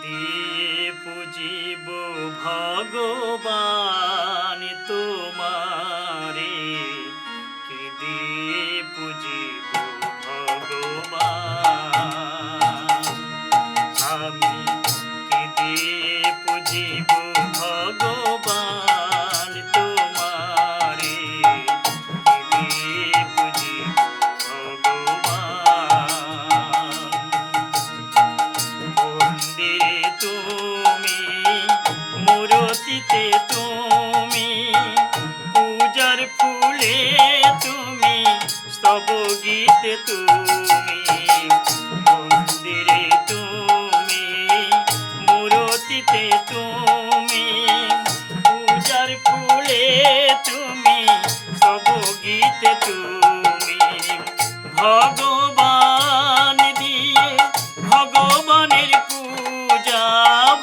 দিয়ে পুজিব ভগবান তোমারে, কে দিয়ে পুজিব ভগবান। আমি কে দিয়ে পুজিব ভগবান তোমারে, কে দিয়ে পুজিব ভগবান। মন্দিরে তুমি, মূরতিতে তুমি, পূজার ফুলে তুমি, স্তব গীতে তুমি। মন্দিরে তুমি, মূরতিতে তুমি, পূজার ফুলে তুমি, স্তব গীতে তুমি। ভগবান দিয়ে ভগবানের পূজা,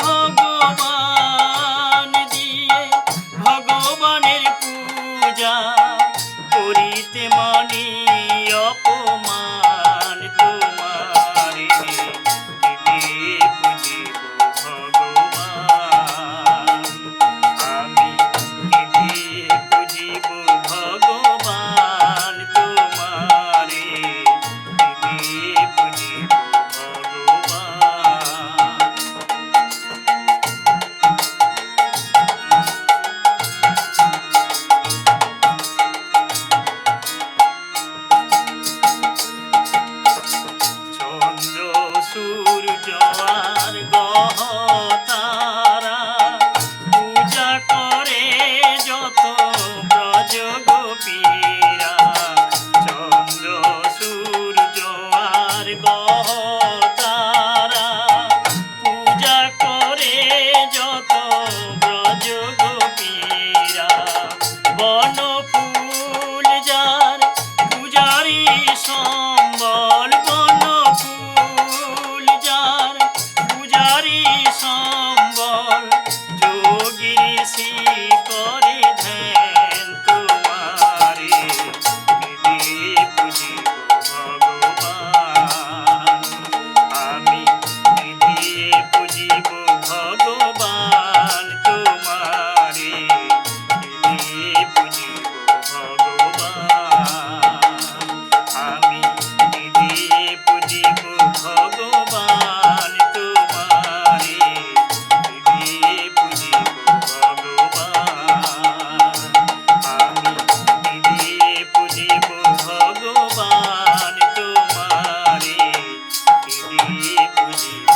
ভগবান দিয়ে ভগবানের পূজা, করিতে মানি অপমান তোমারে, কে দিয়ে পুজিব ভগবান। আমি কে দিয়ে পুজিব ভগবান তোমারে, কে দিয়ে পুজিব ভগবান। চন্দ্র সূর্য আর গ্রহ তারা, পূজা করে যত ব্রজ গোপীরা। চন্দ্র সূর্য আর গ্রহ তারা, পূজা করে যত ব্রজ গোপীরা। বন ফুল যার পূজারি সম্বল, বন ফুল যার পূজারি সম্বল, যোগী ঋষি করে ধ্যান তোমারে, কে দিয়ে পুজিব ভগবান। আমি কে দিয়ে পুজিব ভগবান তোমারে, কে দিয়ে পুজিব ভগবান। আমি কে দিয়ে পুজিব ভগবান তোমারে, কে দিয়ে পুজিব ভগবান। আমি কে দিয়ে পুজিব ভগবান তোমারে, কে দিয়ে পুজিব